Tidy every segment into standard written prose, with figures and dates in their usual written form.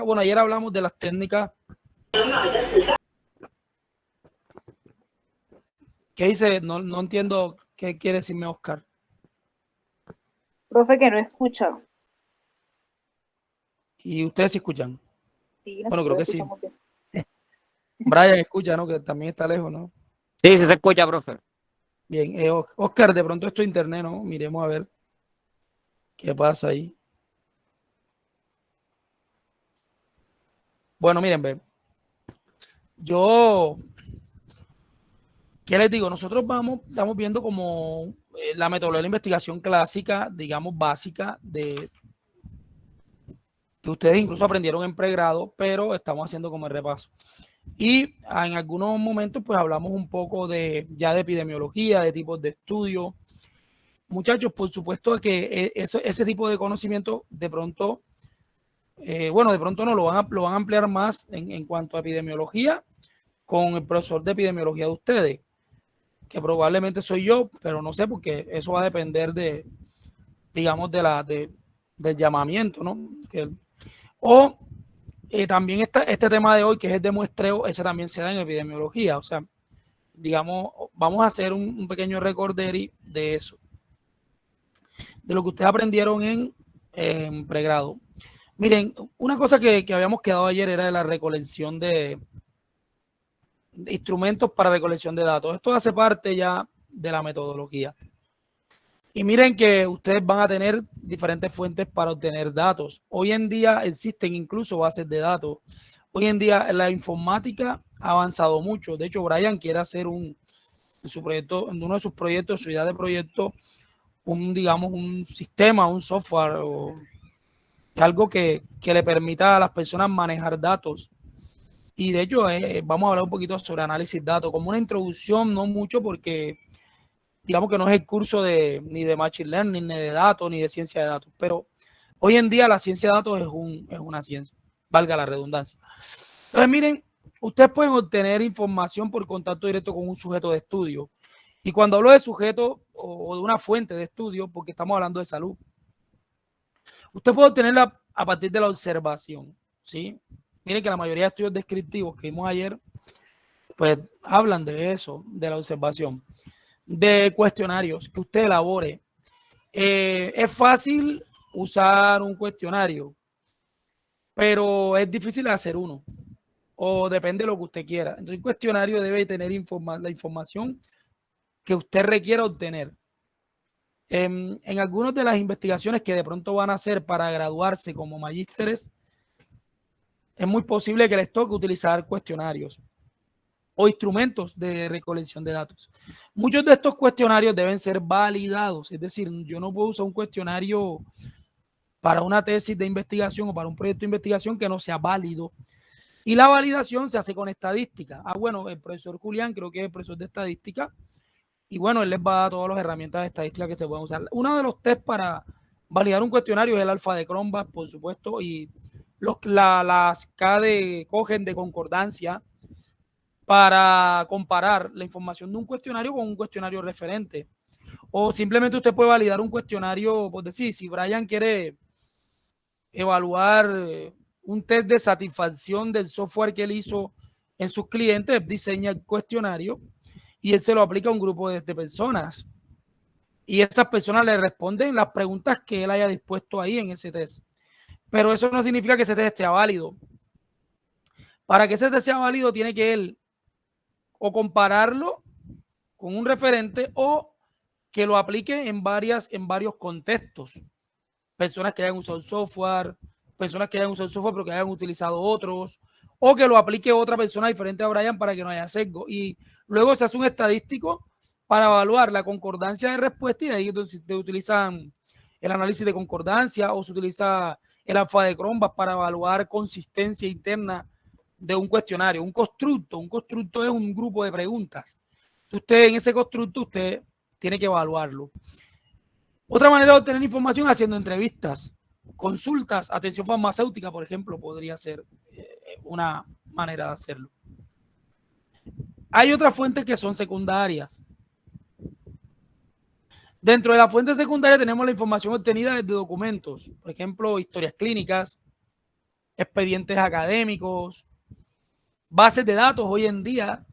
Bueno, ayer hablamos de las técnicas. ¿Qué dice? No entiendo qué quiere decirme Oscar. Profe, que no escucha. ¿Y ustedes sí escuchan? Sí, Bueno, creo nosotros que sí. escuchamos bien. Brian escucha, ¿no? Que también está lejos, ¿no? Sí, sí se escucha, profe. Bien, Oscar, de pronto esto es internet, ¿no? Miremos a ver qué pasa ahí. Bueno, miren, ve. Yo, ¿qué les digo? Nosotros estamos viendo como la metodología de la investigación clásica, digamos, básica, que ustedes incluso aprendieron en pregrado, pero estamos haciendo como el repaso. Y en algunos momentos, pues hablamos un poco ya de epidemiología, de tipos de estudio. Muchachos, por supuesto que ese tipo de conocimiento de pronto, bueno, de pronto no lo van a ampliar más en cuanto a epidemiología con el profesor de epidemiología de ustedes, que probablemente soy yo, pero no sé, porque eso va a depender digamos, del llamamiento, ¿no? O también este tema de hoy, que es el de muestreo, ese también se da en epidemiología, o sea, digamos, vamos a hacer un pequeño recorderi de eso, de lo que ustedes aprendieron en pregrado. Miren, una cosa que habíamos quedado ayer era de la recolección de instrumentos para recolección de datos. Esto hace parte ya de la metodología. Y miren que ustedes van a tener diferentes fuentes para obtener datos. Hoy en día existen incluso bases de datos. Hoy en día la informática ha avanzado mucho. De hecho, Brian quiere hacer en uno de sus proyectos, su idea de proyecto, digamos, un sistema, un software o algo que le permita a las personas manejar datos. Y de hecho, vamos a hablar un poquito sobre análisis de datos, como una introducción, no mucho, porque digamos que no es el curso ni de Machine Learning, ni de datos, ni de ciencia de datos, pero hoy en día la ciencia de datos es una ciencia, valga la redundancia. Entonces, miren, ustedes pueden obtener información por contacto directo con un sujeto de estudio. Y cuando hablo de sujeto o de una fuente de estudio, porque estamos hablando de salud, usted puede obtenerla a partir de la observación, ¿sí? Miren que la mayoría de estudios descriptivos que vimos ayer, pues hablan de eso, de la observación, de cuestionarios que usted elabore. Es fácil usar un cuestionario, pero es difícil hacer uno, o depende de lo que usted quiera. Entonces, el cuestionario debe tener la información que usted requiera obtener. En algunas de las investigaciones que de pronto van a hacer para graduarse como magísteres, es muy posible que les toque utilizar cuestionarios o instrumentos de recolección de datos. Muchos de estos cuestionarios deben ser validados, es decir, yo no puedo usar un cuestionario para una tesis de investigación o para un proyecto de investigación que no sea válido. Y la validación se hace con estadística. Bueno, el profesor Julián creo que es el profesor de estadística y bueno, él les va a dar todas las herramientas de estadística que se pueden usar. Uno de los test para validar un cuestionario es el alfa de Cronbach, por supuesto, y las KD cogen de concordancia para comparar la información de un cuestionario con un cuestionario referente. O simplemente usted puede validar un cuestionario, por decir, si Brian quiere evaluar un test de satisfacción del software que él hizo en sus clientes, diseña el cuestionario y él se lo aplica a un grupo de personas. Y esas personas le responden las preguntas que él haya dispuesto ahí en ese test. Pero eso no significa que ese test sea válido. Para que ese test sea válido, tiene que él o compararlo con un referente o que lo aplique en varios contextos. Personas que hayan usado el software, personas que hayan usado el software pero que hayan utilizado otros, o que lo aplique otra persona diferente a Brian para que no haya sesgo. Y luego se hace un estadístico para evaluar la concordancia de respuesta y ahí se utilizan el análisis de concordancia o se utiliza el alfa de Cronbach para evaluar consistencia interna de un cuestionario. Un constructo es un grupo de preguntas. Usted en ese constructo usted tiene que evaluarlo. Otra manera de obtener información haciendo entrevistas, consultas, atención farmacéutica, por ejemplo, podría ser una manera de hacerlo. Hay otras fuentes que son secundarias. Dentro de la fuente secundaria tenemos la información obtenida desde documentos, por ejemplo, historias clínicas, expedientes académicos, bases de datos hoy en día,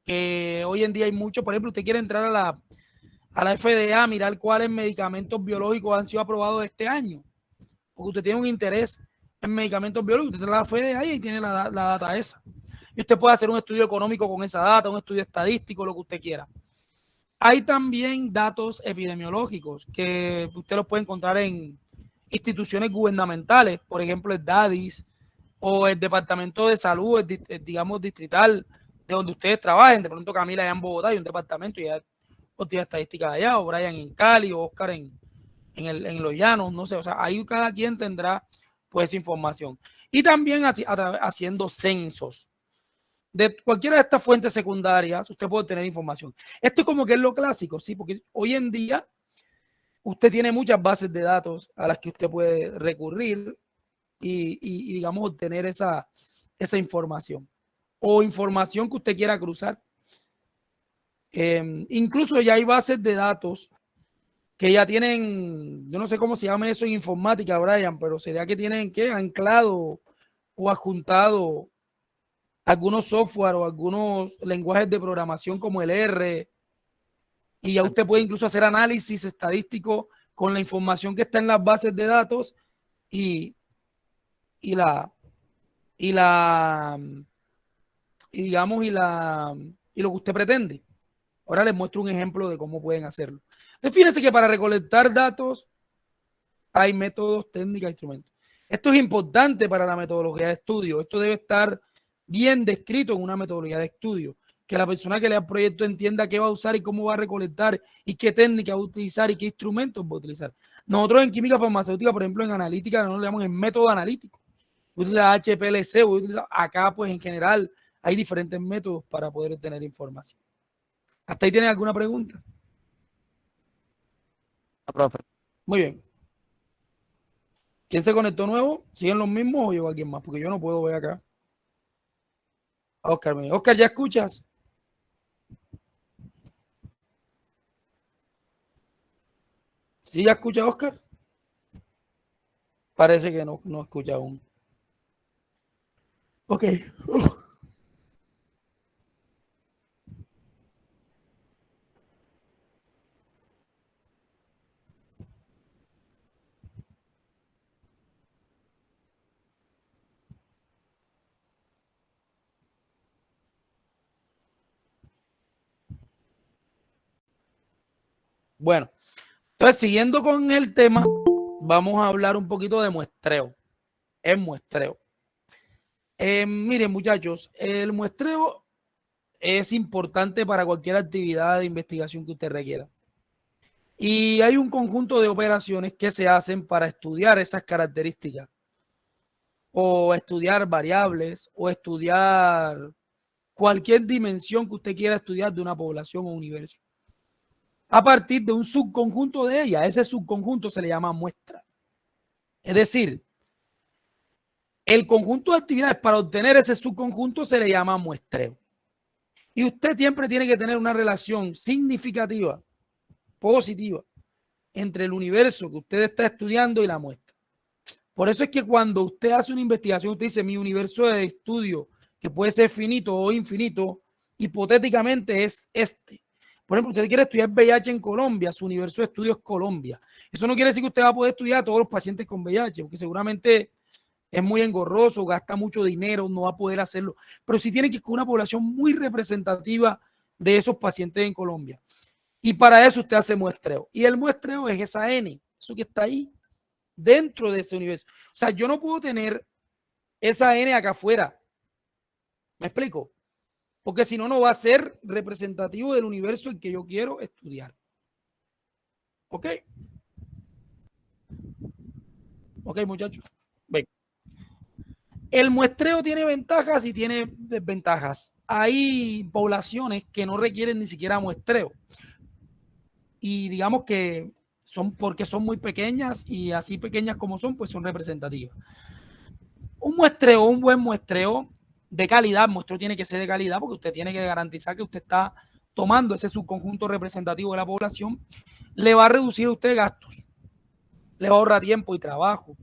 que hoy en día hay mucho. Por ejemplo, usted quiere entrar a la FDA, mirar cuáles medicamentos biológicos han sido aprobados este año, porque usted tiene un interés en medicamentos biológicos, usted tiene la FDA y tiene la data esa. Y usted puede hacer un estudio económico con esa data, un estudio estadístico, lo que usted quiera. Hay también datos epidemiológicos que usted los puede encontrar en instituciones gubernamentales, por ejemplo, el DADIS o el Departamento de Salud, digamos, distrital, de donde ustedes trabajen. De pronto Camila allá en Bogotá hay un departamento y ya tiene estadística de allá, o Brian en Cali, o Oscar en Los Llanos, no sé. O sea, ahí cada quien tendrá pues información. Y también haciendo censos. De cualquiera de estas fuentes secundarias, usted puede tener información. Esto como que es lo clásico, ¿sí? Porque hoy en día usted tiene muchas bases de datos a las que usted puede recurrir y digamos, obtener esa información. O información que usted quiera cruzar. Incluso ya hay bases de datos que ya tienen, yo no sé cómo se llama eso en informática, Brian, pero sería que tienen que anclado o adjuntado algunos software o algunos lenguajes de programación como el R, y ya usted puede incluso hacer análisis estadístico con la información que está en las bases de datos y lo que usted pretende. Ahora les muestro un ejemplo de cómo pueden hacerlo. Entonces, fíjense que para recolectar datos hay métodos, técnicas, instrumentos. Esto es importante para la metodología de estudio. Esto debe estar bien descrito en una metodología de estudio, que la persona que lea el proyecto entienda qué va a usar y cómo va a recolectar y qué técnica va a utilizar y qué instrumentos va a utilizar. Nosotros en química farmacéutica, por ejemplo, en analítica, no lo llamamos el método analítico. Utiliza HPLC, acá pues en general hay diferentes métodos para poder obtener información. ¿Hasta ahí tienen alguna pregunta? Profe. Muy bien. ¿Quién se conectó nuevo? ¿Siguen los mismos o llegó alguien más? Porque yo no puedo ver acá. Oscar, Oscar, ¿ya escuchas? ¿Sí ya escucha Oscar? Parece que no escucha aún. Ok. Bueno, entonces siguiendo con el tema, vamos a hablar un poquito de muestreo. El muestreo. Miren, muchachos, el muestreo es importante para cualquier actividad de investigación que usted requiera. Y hay un conjunto de operaciones que se hacen para estudiar esas características, o estudiar variables, o estudiar cualquier dimensión que usted quiera estudiar de una población o universo, a partir de un subconjunto de ella. Ese subconjunto se le llama muestra. Es decir, el conjunto de actividades para obtener ese subconjunto se le llama muestreo. Y usted siempre tiene que tener una relación significativa, positiva, entre el universo que usted está estudiando y la muestra. Por eso es que cuando usted hace una investigación, usted dice, mi universo de estudio, que puede ser finito o infinito, hipotéticamente es este. Por ejemplo, usted quiere estudiar VIH en Colombia, su universo de estudio es Colombia. Eso no quiere decir que usted va a poder estudiar a todos los pacientes con VIH, porque seguramente es muy engorroso, gasta mucho dinero, no va a poder hacerlo. Pero sí tiene que ir con una población muy representativa de esos pacientes en Colombia. Y para eso usted hace muestreo. Y el muestreo es esa N, eso que está ahí dentro de ese universo. O sea, yo no puedo tener esa N acá afuera. ¿Me explico? Porque si no, no va a ser representativo del universo en que yo quiero estudiar. ¿Ok? Ok, muchachos. Ven. El muestreo tiene ventajas y tiene desventajas. Hay poblaciones que no requieren ni siquiera muestreo. Y digamos que son porque son muy pequeñas, y así pequeñas como son, pues son representativas. Un muestreo, un buen muestreo de calidad, muestreo tiene que ser de calidad porque usted tiene que garantizar que usted está tomando ese subconjunto representativo de la población, le va a reducir a usted gastos, le va a ahorrar tiempo y trabajo,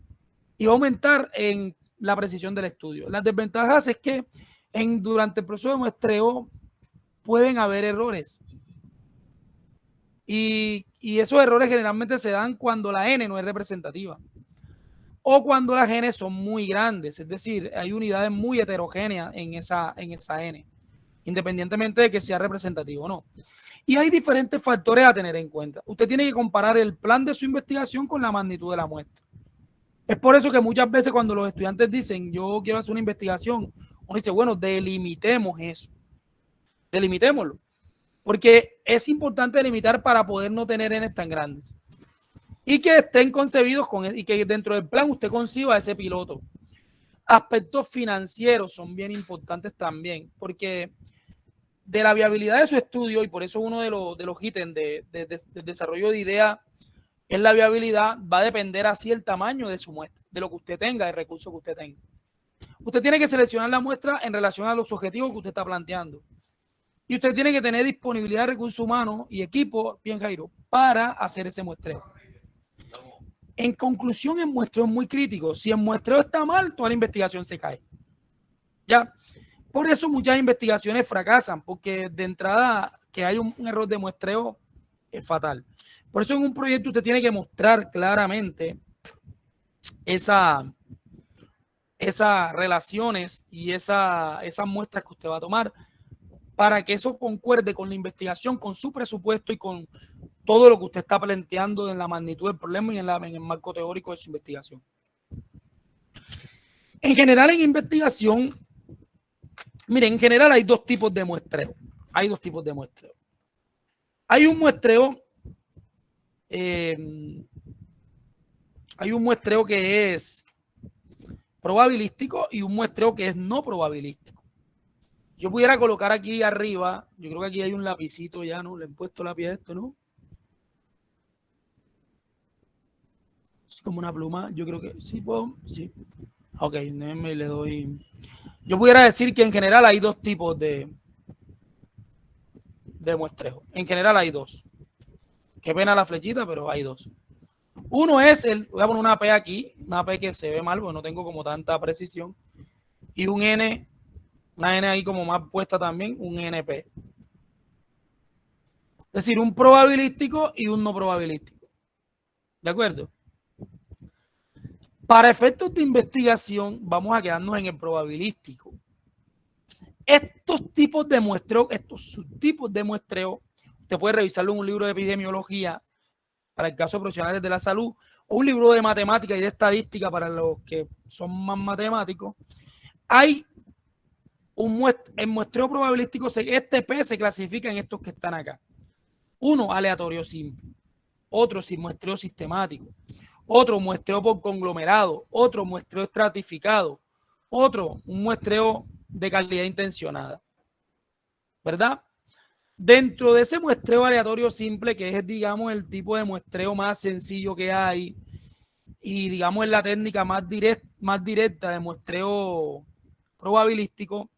y va a aumentar en la precisión del estudio. Las desventajas es que durante el proceso de muestreo pueden haber errores. Y esos errores generalmente se dan cuando la N no es representativa o cuando las N son muy grandes, es decir, hay unidades muy heterogéneas en esa N, independientemente de que sea representativo o no. Y hay diferentes factores a tener en cuenta. Usted tiene que comparar el plan de su investigación con la magnitud de la muestra. Es por eso que muchas veces cuando los estudiantes dicen, yo quiero hacer una investigación, uno dice, bueno, delimitemos eso. Delimitémoslo. Porque es importante delimitar para poder no tener N tan grandes. Y que estén concebidos y que dentro del plan usted conciba ese piloto. Aspectos financieros son bien importantes también, porque de la viabilidad de su estudio, y por eso uno de los ítems del desarrollo de ideas es la viabilidad, va a depender así el tamaño de su muestra, de lo que usted tenga, del recurso que usted tenga. Usted tiene que seleccionar la muestra en relación a los objetivos que usted está planteando. Y usted tiene que tener disponibilidad de recursos humanos y equipo, bien Jairo, para hacer ese muestreo. En conclusión, el muestreo es muy crítico. Si el muestreo está mal, toda la investigación se cae. ¿Ya? Por eso muchas investigaciones fracasan, porque de entrada que hay un error de muestreo es fatal. Por eso en un proyecto usted tiene que mostrar claramente esas relaciones y esas muestras que usted va a tomar para que eso concuerde con la investigación, con su presupuesto y con todo lo que usted está planteando en la magnitud del problema y en el marco teórico de su investigación. En general, en investigación, miren, en general hay dos tipos de muestreo. Hay un muestreo que es probabilístico y un muestreo que es no probabilístico. Yo pudiera colocar aquí arriba, yo creo que aquí hay un lapicito ya, ¿no? Le he puesto lápiz a esto, ¿no? Es como una pluma, yo creo que sí puedo, sí. Ok, me le doy. Yo pudiera decir que en general hay dos tipos de muestreo. En general hay dos. Qué pena la flechita, pero hay dos. Uno es voy a poner una P aquí, una P que se ve mal, porque no tengo como tanta precisión. Y un N, una N ahí como más puesta también, un NP. Es decir, un probabilístico y un no probabilístico. ¿De acuerdo? Para efectos de investigación, vamos a quedarnos en el probabilístico. Estos tipos de muestreo, estos subtipos de muestreo, usted puede revisarlo en un libro de epidemiología para el caso de profesionales de la salud, o un libro de matemática y de estadística para los que son más matemáticos. Hay el muestreo probabilístico, este P se clasifica en estos que están acá. Uno, aleatorio simple. Otro, muestreo sistemático. Otro, muestreo por conglomerado. Otro, muestreo estratificado. Otro, un muestreo de calidad intencionada. ¿Verdad? Dentro de ese muestreo aleatorio simple, que es, digamos, el tipo de muestreo más sencillo que hay y, digamos, es la técnica más directa de muestreo probabilístico,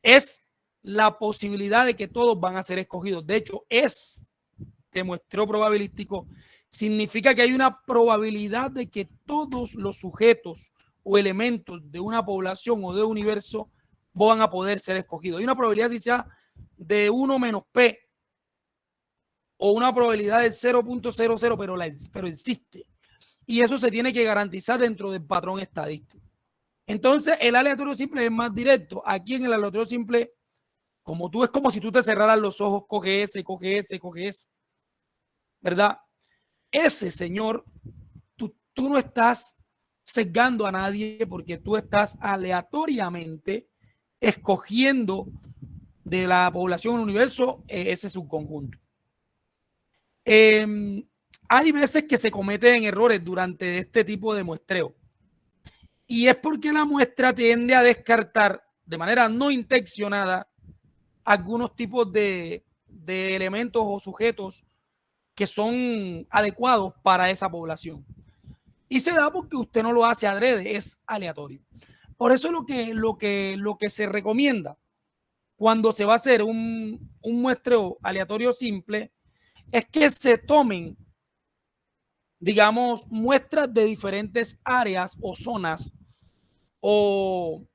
es la posibilidad de que todos van a ser escogidos. De hecho, este muestreo probabilístico significa que hay una probabilidad de que todos los sujetos o elementos de una población o de un universo van a poder ser escogidos. Hay una probabilidad, si sea de 1 menos P o una probabilidad del 0.00, pero existe. Y eso se tiene que garantizar dentro del patrón estadístico. Entonces, el aleatorio simple es más directo. Aquí en el aleatorio simple, como tú, es como si tú te cerraras los ojos, coge ese, ¿verdad? Ese, señor, tú no estás sesgando a nadie porque tú estás aleatoriamente escogiendo de la población del universo ese subconjunto. Hay veces que se cometen errores durante este tipo de muestreo. Y es porque la muestra tiende a descartar de manera no intencionada algunos tipos de elementos o sujetos que son adecuados para esa población. Y se da porque usted no lo hace adrede, es aleatorio. Por eso lo que se recomienda cuando se va a hacer un muestreo aleatorio simple es que se tomen, digamos, muestras de diferentes áreas o zonas o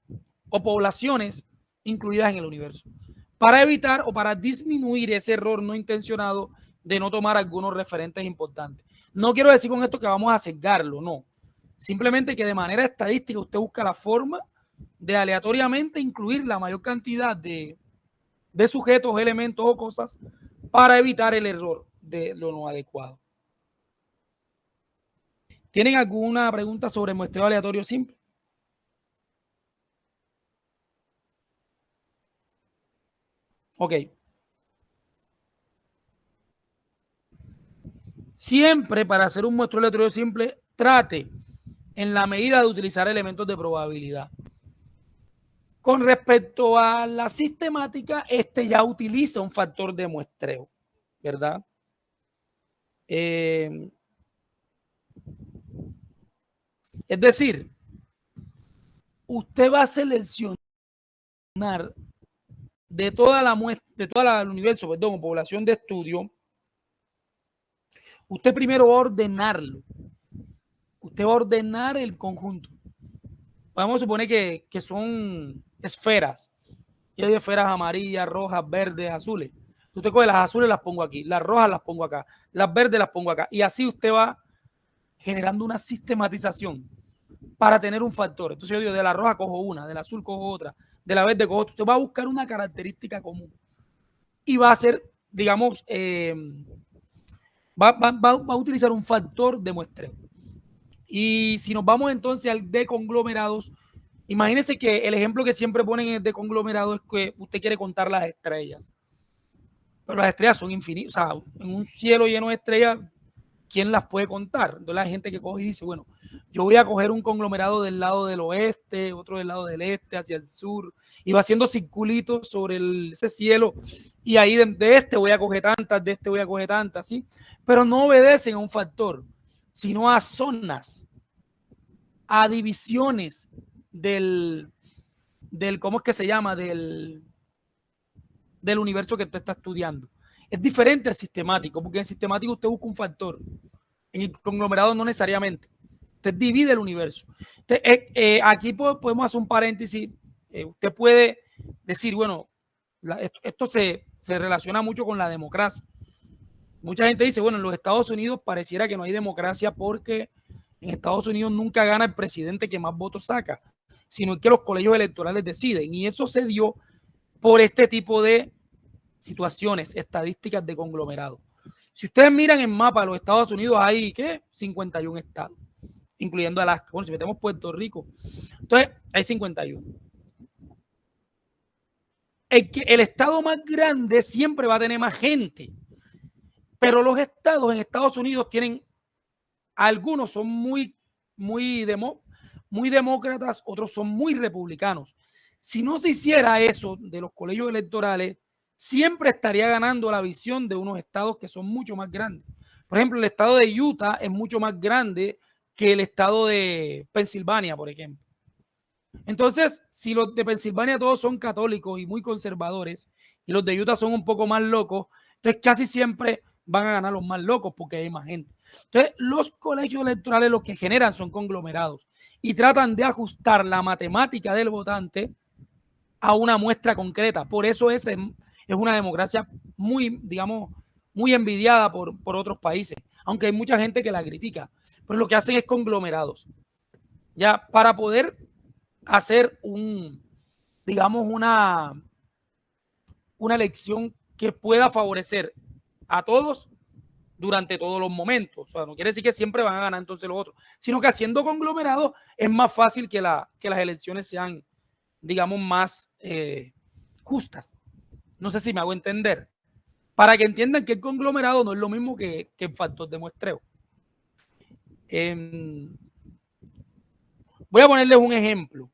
poblaciones incluidas en el universo, para evitar o para disminuir ese error no intencionado de no tomar algunos referentes importantes. No quiero decir con esto que vamos a sesgarlo, no. Simplemente que de manera estadística usted busca la forma de aleatoriamente incluir la mayor cantidad de sujetos, elementos o cosas para evitar el error de lo no adecuado. ¿Tienen alguna pregunta sobre muestreo aleatorio simple? Ok. Siempre para hacer un muestreo aleatorio simple, trate en la medida de utilizar elementos de probabilidad. Con respecto a la sistemática, ya utiliza un factor de muestreo, ¿verdad? Es decir, usted va a seleccionar de toda la muestra, de todo el universo, perdón, población de estudio, usted primero va a ordenarlo. Usted va a ordenar el conjunto. Vamos a suponer que son esferas. Y hay esferas amarillas, rojas, verdes, azules. Usted coge las azules, las pongo aquí. Las rojas las pongo acá. Las verdes las pongo acá. Y así usted va generando una sistematización para tener un factor. Entonces yo digo, de la roja cojo una, del azul cojo otra, de la verde cojo otra. Usted va a buscar una característica común. Y va a hacer, digamos, va a utilizar un factor de muestreo. Y si nos vamos entonces al de conglomerados, imagínense que el ejemplo que siempre ponen en el de conglomerado es que usted quiere contar las estrellas. Pero las estrellas son infinitas. O sea, en un cielo lleno de estrellas, ¿quién las puede contar? Entonces la gente que coge y dice, bueno, yo voy a coger un conglomerado del lado del oeste, otro del lado del este, hacia el sur, y va haciendo circulitos sobre ese cielo, y ahí de este voy a coger tantas, de este voy a coger tantas, ¿sí? Pero no obedecen a un factor, sino a zonas, a divisiones del ¿cómo es que se llama? Del universo que usted está estudiando. Es diferente al sistemático, porque en el sistemático usted busca un factor. En el conglomerado no necesariamente. Usted divide el universo. Aquí podemos hacer un paréntesis. Usted puede decir, bueno, esto se relaciona mucho con la democracia. Mucha gente dice, bueno, en los Estados Unidos pareciera que no hay democracia porque en Estados Unidos nunca gana el presidente que más votos saca, sino que los colegios electorales deciden. Y eso se dio por este tipo de situaciones estadísticas de conglomerado. Si ustedes miran en mapa, los Estados Unidos hay, ¿qué? 51 estados, incluyendo Alaska. Bueno, si metemos Puerto Rico, entonces hay 51. El estado más grande siempre va a tener más gente, pero los estados en Estados Unidos tienen, algunos son muy demócratas, otros son muy republicanos. Si no se hiciera eso de los colegios electorales, siempre estaría ganando la visión de unos estados que son mucho más grandes. Por ejemplo, el estado de Utah es mucho más grande que el estado de Pensilvania, por ejemplo. Entonces, si los de Pensilvania todos son católicos y muy conservadores, y los de Utah son un poco más locos, entonces casi siempre van a ganar los más locos porque hay más gente. Entonces, los colegios electorales lo que generan son conglomerados y tratan de ajustar la matemática del votante a una muestra concreta. Por eso es una democracia muy, digamos, muy envidiada por otros países, aunque hay mucha gente que la critica. Pero lo que hacen es conglomerados. Ya, para poder hacer digamos, una elección que pueda favorecer a todos durante todos los momentos. O sea, no quiere decir que siempre van a ganar entonces los otros, sino que haciendo conglomerados es más fácil que las elecciones sean, digamos, más justas. No sé si me hago entender. Para que entiendan que el conglomerado no es lo mismo que el factor de muestreo. Voy a ponerles un ejemplo.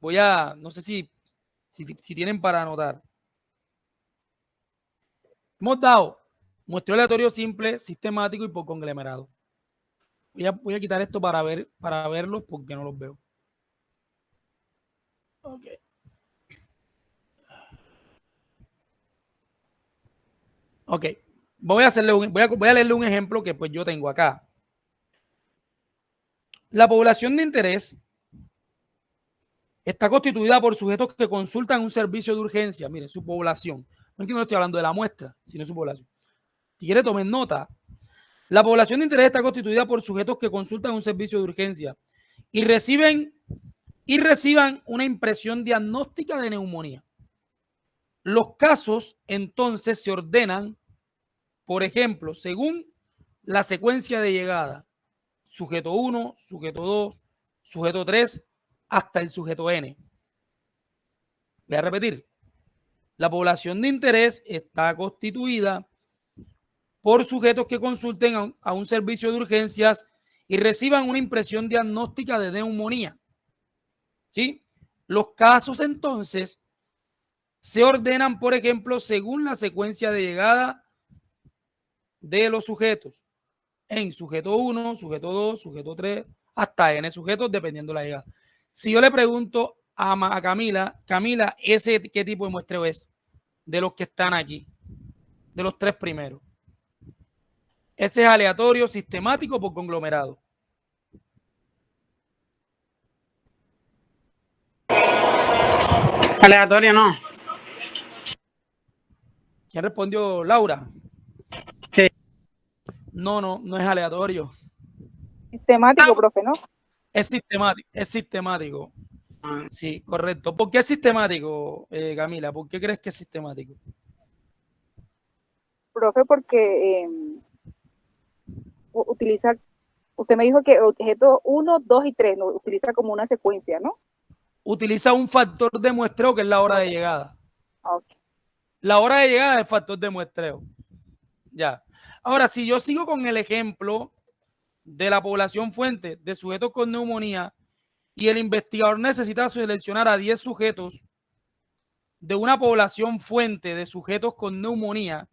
No sé si tienen para anotar. Hemos dado muestreo aleatorio simple, sistemático y por conglomerado. Voy a quitar esto para verlos porque no los veo. Ok. Ok. Voy a leerle un ejemplo que pues yo tengo acá. La población de interés está constituida por sujetos que consultan un servicio de urgencia. Miren, su población. No es que no estoy hablando de la muestra, sino de su población. Si quiere, tomen nota. La población de interés está constituida por sujetos que consultan un servicio de urgencia y reciban una impresión diagnóstica de neumonía. Los casos entonces se ordenan, por ejemplo, según la secuencia de llegada. Sujeto 1, sujeto 2, sujeto 3, hasta el sujeto N. Voy a repetir. La población de interés está constituida por sujetos que consulten a un servicio de urgencias y reciban una impresión diagnóstica de neumonía. ¿Sí? Los casos entonces se ordenan, por ejemplo, según la secuencia de llegada de los sujetos. En sujeto 1, sujeto 2, sujeto 3, hasta N sujetos, dependiendo de la llegada. Si yo le pregunto a Camila, ¿ese qué tipo de muestreo es? De los que están aquí, de los 3 primeros. Ese es aleatorio, sistemático por conglomerado. Aleatorio no. ¿Quién respondió? Laura. Sí. No es aleatorio. Sistemático, profe, ¿no? Es sistemático. Sí, correcto. ¿Por qué es sistemático, Camila? ¿Por qué crees que es sistemático? Profe, porque utiliza, usted me dijo que objetos 1, 2 y 3, ¿no? Utiliza como una secuencia, ¿no? Utiliza un factor de muestreo que es la hora de llegada. Okay. La hora de llegada es el factor de muestreo. Ya. Ahora, si yo sigo con el ejemplo de la población fuente de sujetos con neumonía y el investigador necesita seleccionar a 10 sujetos de una población fuente de sujetos con neumonía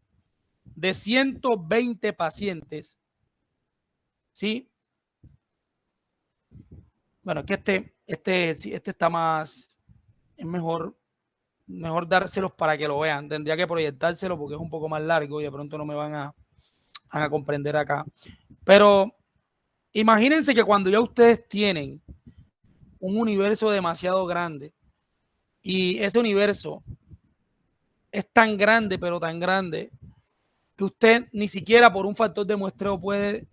de 120 pacientes, ¿sí? Bueno, es que este está más, es mejor dárselos para que lo vean. Tendría que proyectárselo porque es un poco más largo y de pronto no me van a comprender acá. Pero imagínense que cuando ya ustedes tienen un universo demasiado grande y ese universo es tan grande, pero tan grande, que usted ni siquiera por un factor de muestreo puede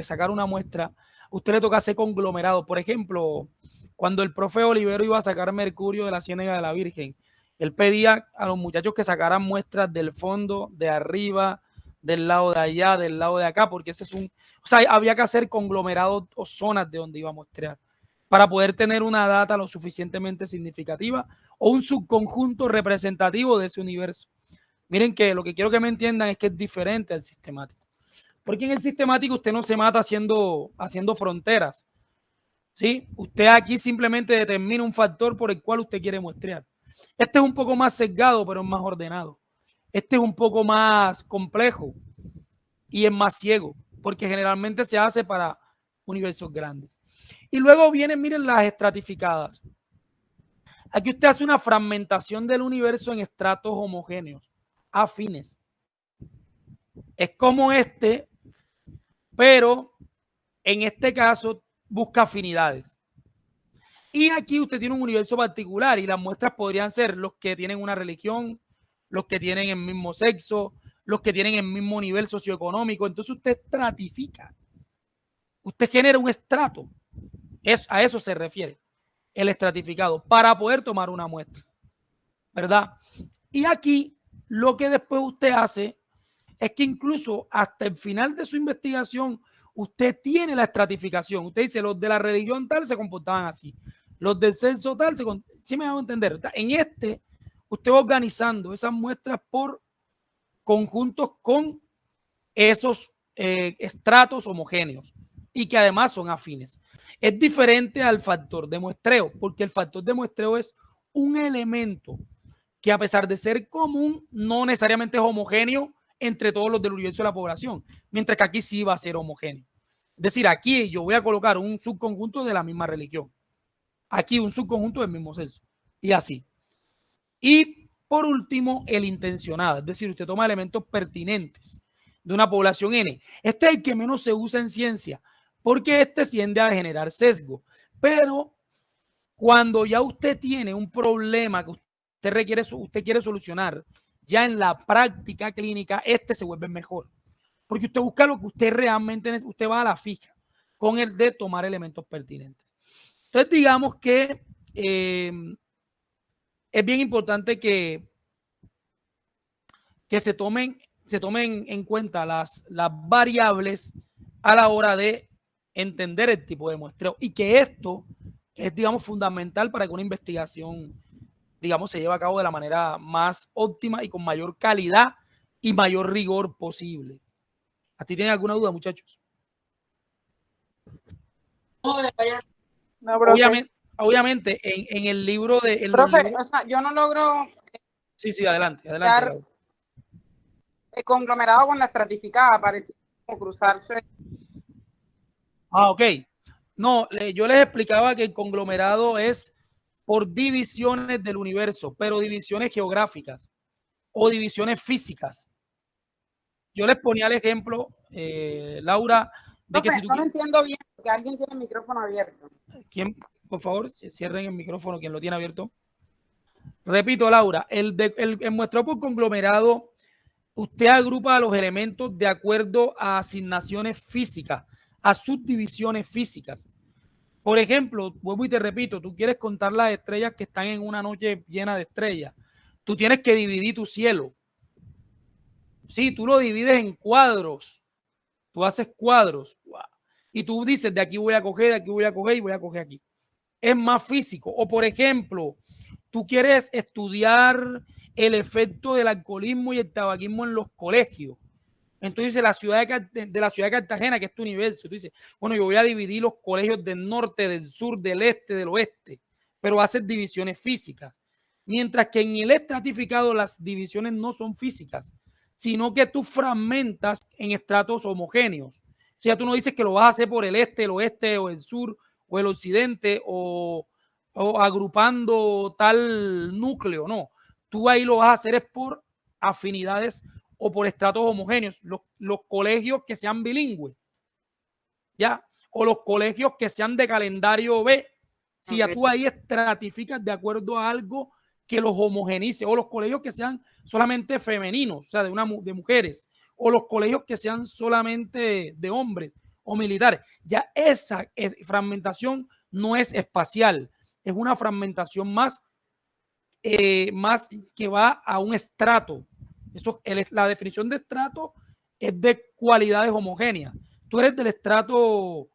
sacar una muestra, usted le toca hacer conglomerado. Por ejemplo, cuando el profe Olivero iba a sacar mercurio de la Ciénega de la Virgen, él pedía a los muchachos que sacaran muestras del fondo, de arriba, del lado de allá, del lado de acá, porque ese es o sea, había que hacer conglomerados o zonas de donde iba a muestrear para poder tener una data lo suficientemente significativa o un subconjunto representativo de ese universo. Miren que lo que quiero que me entiendan es que es diferente al sistemático. Porque en el sistemático usted no se mata haciendo fronteras. ¿Sí? Usted aquí simplemente determina un factor por el cual usted quiere muestrear. Este es un poco más sesgado, pero es más ordenado. Este es un poco más complejo y es más ciego, porque generalmente se hace para universos grandes. Y luego vienen, miren, las estratificadas. Aquí usted hace una fragmentación del universo en estratos homogéneos, afines. Es como este, pero en este caso busca afinidades. Y aquí usted tiene un universo particular y las muestras podrían ser los que tienen una religión, los que tienen el mismo sexo, los que tienen el mismo nivel socioeconómico. Entonces usted estratifica. Usted genera un estrato. A eso se refiere el estratificado para poder tomar una muestra, ¿verdad? Y aquí lo que después usted hace es que incluso hasta el final de su investigación usted tiene la estratificación. Usted dice, los de la religión tal se comportaban así, los del sexo tal ¿sí me hago entender? En usted va organizando esas muestras por conjuntos con esos estratos homogéneos y que además son afines. Es diferente al factor de muestreo, porque el factor de muestreo es un elemento que a pesar de ser común, no necesariamente es homogéneo entre todos los del universo de la población, mientras que aquí sí va a ser homogéneo. Es decir, aquí yo voy a colocar un subconjunto de la misma religión, aquí un subconjunto del mismo sexo, y así. Y por último, el intencionado, es decir, usted toma elementos pertinentes de una población N. Este es el que menos se usa en ciencia, porque este tiende a generar sesgo, pero Cuando ya usted tiene un problema que usted quiere solucionar, ya en la práctica clínica, se vuelve mejor. Porque usted busca lo que usted realmente necesita, usted va a la fija con el de tomar elementos pertinentes. Entonces, digamos que es bien importante que se tomen en cuenta las variables a la hora de entender el tipo de muestreo y que esto es, digamos, fundamental para que una investigación, digamos, se lleve a cabo de la manera más óptima y con mayor calidad y mayor rigor posible. ¿A ti tienen alguna duda, muchachos? No, profe. Obviamente en el libro de... Profe, o sea, yo no logro Sí, adelante. el conglomerado con la estratificada, parece como cruzarse. Ok. No, yo les explicaba que el conglomerado es por divisiones del universo, pero divisiones geográficas o divisiones físicas. Yo les ponía el ejemplo, Laura, de que si tú... No lo entiendo bien, porque alguien tiene el micrófono abierto. ¿Quién? Por favor, cierren el micrófono, quien lo tiene abierto. Repito, Laura, el muestreo por conglomerado, usted agrupa los elementos de acuerdo a asignaciones físicas, a subdivisiones físicas. Por ejemplo, vuelvo y te repito, tú quieres contar las estrellas que están en una noche llena de estrellas. Tú tienes que dividir tu cielo. Sí, tú lo divides en cuadros. Tú haces cuadros. Wow. Y tú dices, de aquí voy a coger, de aquí voy a coger y voy a coger aquí. Es más físico. O por ejemplo, tú quieres estudiar el efecto del alcoholismo y el tabaquismo en los colegios. Entonces, la ciudad de la ciudad de Cartagena, que es tu universo, tú dices, bueno, yo voy a dividir los colegios del norte, del sur, del este, del oeste, pero haces divisiones físicas. Mientras que en el estratificado las divisiones no son físicas, sino que tú fragmentas en estratos homogéneos. O sea, tú no dices que lo vas a hacer por el este, el oeste, o el sur, o el occidente, o agrupando tal núcleo, no. Tú ahí lo vas a hacer es por afinidades o por estratos homogéneos, los colegios que sean bilingües, ¿ya? O los colegios que sean de calendario B, si ya tú ahí estratificas de acuerdo a algo que los homogenice, o los colegios que sean solamente femeninos, o sea, de mujeres, o los colegios que sean solamente de hombres o militares. Ya esa fragmentación no es espacial, es una fragmentación más que va a un estrato. Eso, la definición de estrato es de cualidades homogéneas. Tú eres del estrato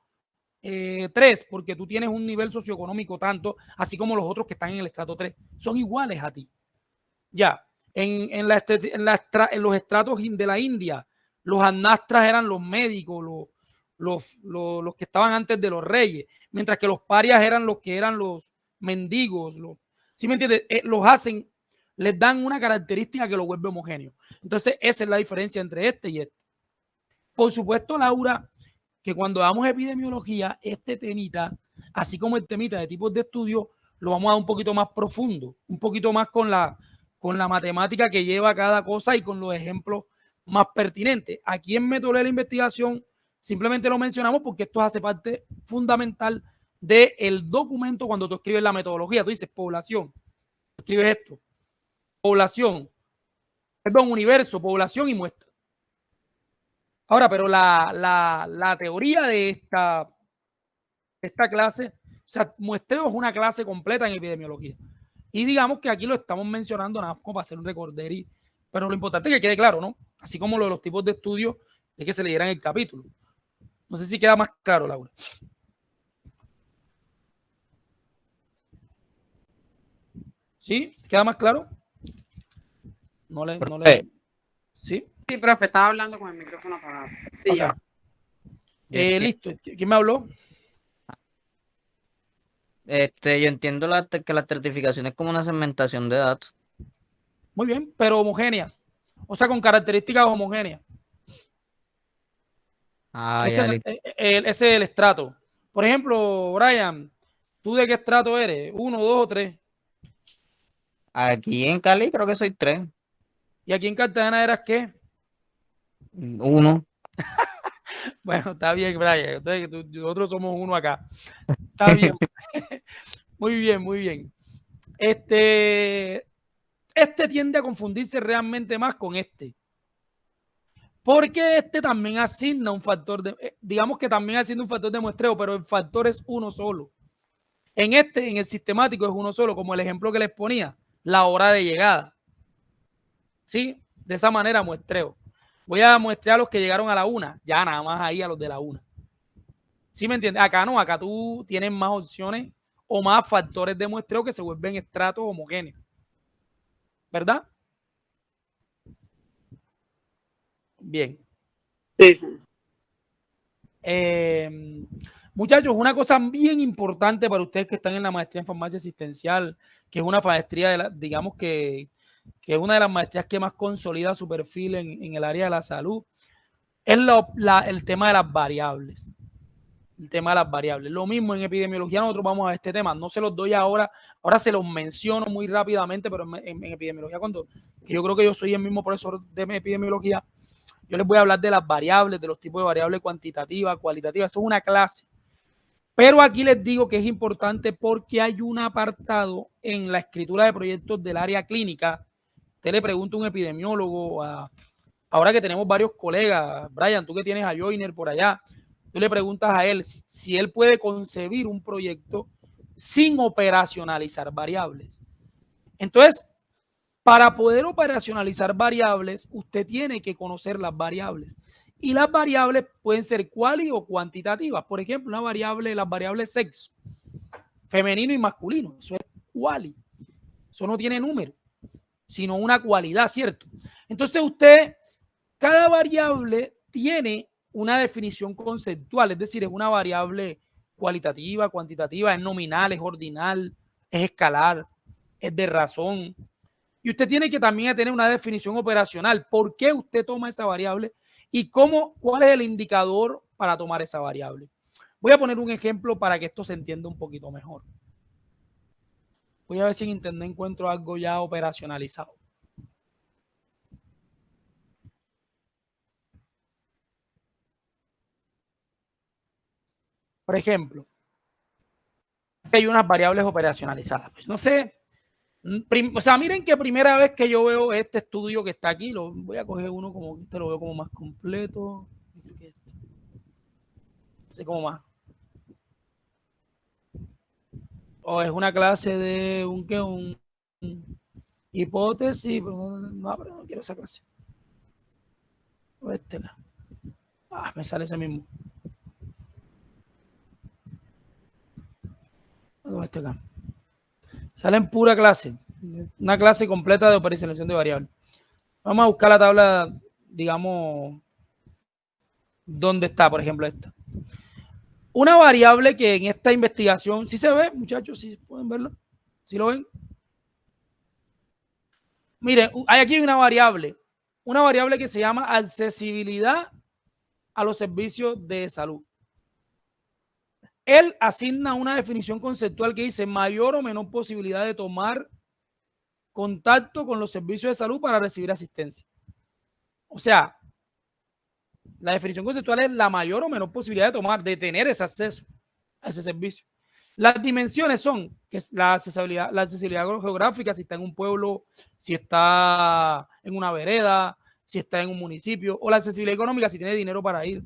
3 porque tú tienes un nivel socioeconómico tanto, así como los otros que están en el estrato 3. Son iguales a ti. Ya, en los estratos de la India, los anastras eran los médicos, los que estaban antes de los reyes, mientras que los parias eran los que eran los mendigos, ¿sí me entiendes? Los hacen, les dan una característica que lo vuelve homogéneo. Entonces, esa es la diferencia entre este y este. Por supuesto, Laura, que cuando damos epidemiología, este temita, así como el temita de tipos de estudio, lo vamos a dar un poquito más profundo, un poquito más con la matemática que lleva cada cosa y con los ejemplos más pertinentes. Aquí en Método de la Investigación simplemente lo mencionamos porque esto hace parte fundamental del documento cuando tú escribes la metodología. Tú dices población, escribes esto, población, perdón, universo, población y muestra. Ahora, pero la teoría de esta clase, o sea, muestreo es una clase completa en epidemiología. Y digamos que aquí lo estamos mencionando nada más como para hacer un recorder, pero lo importante es que quede claro, ¿no? Así como lo de los tipos de estudios de que se leyeran el capítulo. No sé si queda más claro, Laura. ¿Sí? ¿Queda más claro? No le... ¿Sí? Sí, profe, estaba hablando con el micrófono apagado. Sí, okay. Ya. Listo. ¿Quién me habló? Yo entiendo que la estratificación es como una segmentación de datos. Muy bien, pero homogéneas. O sea, con características homogéneas. Ese es el estrato. Por ejemplo, Brian, ¿tú de qué estrato eres? ¿1, 2 o 3? Aquí en Cali creo que soy 3. ¿Y aquí en Cartagena eras qué? 1. Bueno, está bien, Brian. Nosotros somos 1 acá. Está bien. Muy bien, muy bien. Este tiende a confundirse realmente más con este. Porque este también asigna un factor de, digamos que también asigna un factor de muestreo, pero el factor es uno solo. En el sistemático es uno solo, como el ejemplo que les ponía, la hora de llegada. ¿Sí? De esa manera muestreo. Voy a muestrear a los que llegaron a la 1, ya nada más ahí a los de la 1. ¿Sí me entiendes? Acá no, acá tú tienes más opciones o más factores de muestreo que se vuelven estratos homogéneos. ¿Verdad? Bien. Sí, sí. Muchachos, una cosa bien importante para ustedes que están en la maestría en farmacia asistencial, que es una maestría, digamos que es una de las maestrías que más consolida su perfil en el área de la salud, es el tema de las variables. El tema de las variables. Lo mismo en epidemiología, nosotros vamos a este tema. No se los doy ahora se los menciono muy rápidamente, pero en epidemiología, que yo creo que yo soy el mismo profesor de epidemiología, yo les voy a hablar de las variables, de los tipos de variables cuantitativas, cualitativas. Eso es una clase. Pero aquí les digo que es importante porque hay un apartado en la escritura de proyectos del área clínica. Usted le pregunta a un epidemiólogo, ahora que tenemos varios colegas, Brian, tú que tienes a Joyner por allá, tú le preguntas a él si él puede concebir un proyecto sin operacionalizar variables. Entonces, para poder operacionalizar variables, usted tiene que conocer las variables. Y las variables pueden ser cuali o cuantitativas. Por ejemplo, las variables sexo, femenino y masculino. Eso es cuali. Eso no tiene número, sino una cualidad, ¿cierto? Entonces cada variable tiene una definición conceptual, es decir, es una variable cualitativa, cuantitativa, es nominal, es ordinal, es escalar, es de razón. Y usted tiene que también tener una definición operacional. ¿Por qué usted toma esa variable? ¿Y cuál es el indicador para tomar esa variable? Voy a poner un ejemplo para que esto se entienda un poquito mejor. Voy a ver si en internet encuentro algo ya operacionalizado. Por ejemplo, hay unas variables operacionalizadas. Pues no sé, o sea, miren que primera vez que yo veo este estudio que está aquí, voy a coger uno como este, lo veo como más completo. Así como más. O es una clase de un hipótesis, pero no quiero esa clase. O este. Me sale ese mismo. O este acá. Sale en pura clase. Una clase completa de operacionalización de variables. Vamos a buscar la tabla, digamos, ¿dónde está, por ejemplo, esta? Una variable que en esta investigación, ¿sí se ve, muchachos? ¿Sí pueden verlo? ¿Sí lo ven? Miren, hay aquí una variable que se llama accesibilidad a los servicios de salud. Él asigna una definición conceptual que dice mayor o menor posibilidad de tomar contacto con los servicios de salud para recibir asistencia. O sea, la definición conceptual es la mayor o menor posibilidad de tener ese acceso a ese servicio. Las dimensiones son que es la accesibilidad geográfica, si está en un pueblo, si está en una vereda, si está en un municipio, o la accesibilidad económica, si tiene dinero para ir.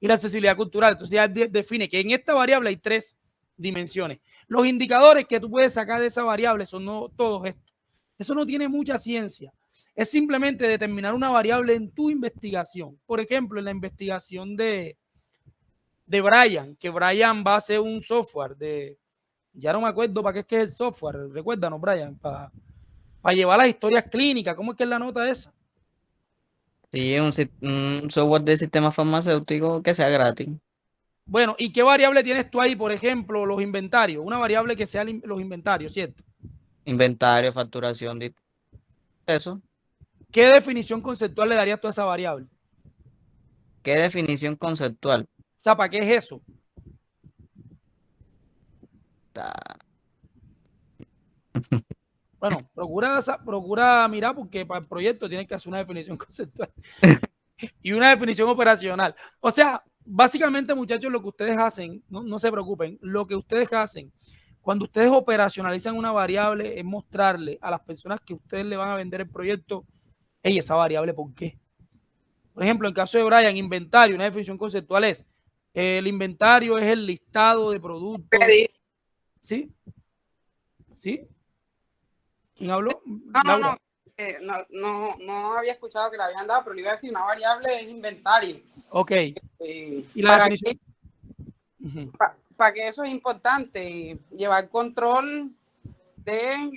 Y la accesibilidad cultural. Entonces ya define que en esta variable hay 3 dimensiones. Los indicadores que tú puedes sacar de esa variable son todos estos. Eso no tiene mucha ciencia. Es simplemente determinar una variable en tu investigación. Por ejemplo, en la investigación de Brian, que Brian va a hacer un software ya no me acuerdo para qué es el software, recuérdanos, Brian, para llevar las historias clínicas. ¿Cómo es que es la nota esa? Sí, un software de sistema farmacéutico que sea gratis. Bueno, ¿y qué variable tienes tú ahí? Por ejemplo, los inventarios. Una variable que sea los inventarios, ¿cierto? Inventario, facturación, eso. ¿Qué definición conceptual le darías tú a esa variable? ¿Qué definición conceptual? O sea, ¿para qué es eso? Bueno, procura mirar porque para el proyecto tienes que hacer una definición conceptual y una definición operacional. O sea, básicamente, muchachos, lo que ustedes hacen, no se preocupen, lo que ustedes hacen Cuando ustedes operacionalizan una variable, es mostrarle a las personas que ustedes le van a vender el proyecto, hey, esa variable, ¿por qué? Por ejemplo, en el caso de Brian, inventario, una definición conceptual es, el inventario es el listado de productos. ¿Sí? ¿Sí? ¿Quién habló? No, no había escuchado que le habían dado, pero le iba a decir, una variable es inventario. Ok. ¿Y la para definición? Para que eso es importante, llevar control de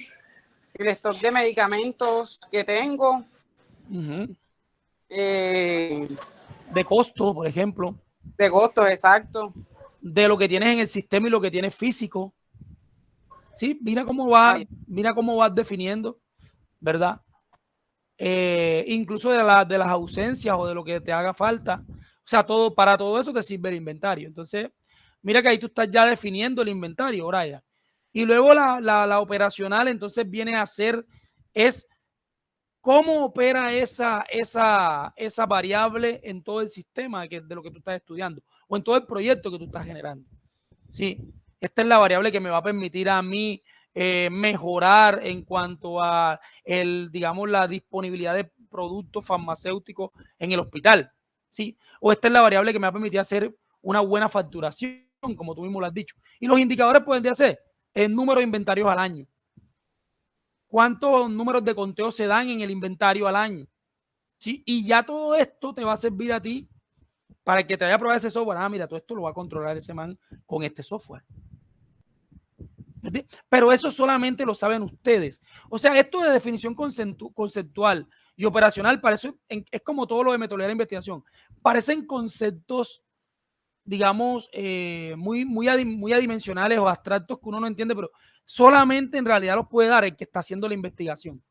el stock de medicamentos que tengo. De costo, por ejemplo. De costos, exacto. De lo que tienes en el sistema y lo que tienes físico. Sí, mira cómo vas definiendo, ¿verdad? Incluso de las ausencias o de lo que te haga falta. O sea, para todo eso te sirve el inventario. Entonces, mira que ahí tú estás ya definiendo el inventario, Brian. Y luego la operacional, entonces viene a ser, es cómo opera esa variable en todo el sistema de lo que tú estás estudiando o en todo el proyecto que tú estás generando. Sí, esta es la variable que me va a permitir a mí mejorar en cuanto a digamos, la disponibilidad de productos farmacéuticos en el hospital. ¿Sí? O esta es la variable que me va a permitir hacer una buena facturación, como tú mismo lo has dicho. Y los indicadores pueden ser el número de inventarios al año. ¿Cuántos números de conteo se dan en el inventario al año? ¿Sí? Y ya todo esto te va a servir a ti para que te vaya a probar ese software. Ah, mira, todo esto lo va a controlar ese man con este software. Pero eso solamente lo saben ustedes. O sea, esto de definición conceptual y operacional parece, es como todo lo de metodología de investigación. Parecen conceptos, digamos, muy adimensionales o abstractos que uno no entiende, pero solamente en realidad los puede dar el que está haciendo la investigación.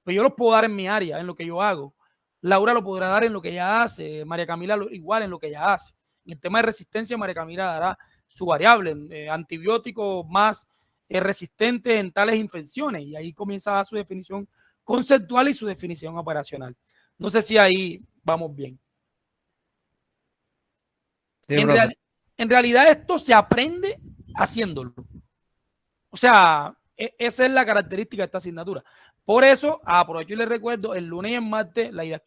Pues yo los puedo dar en mi área, en lo que yo hago. Laura lo podrá dar en lo que ella hace, María Camila igual en lo que ella hace. En el tema de resistencia, María Camila dará su variable, antibióticos más resistentes en tales infecciones, y ahí comienza a dar su definición conceptual y su definición operacional. No sé si ahí vamos bien. Sí, en realidad esto se aprende haciéndolo. O sea, esa es la característica de esta asignatura. Por eso, aprovecho y les recuerdo, el lunes y el martes, la idea es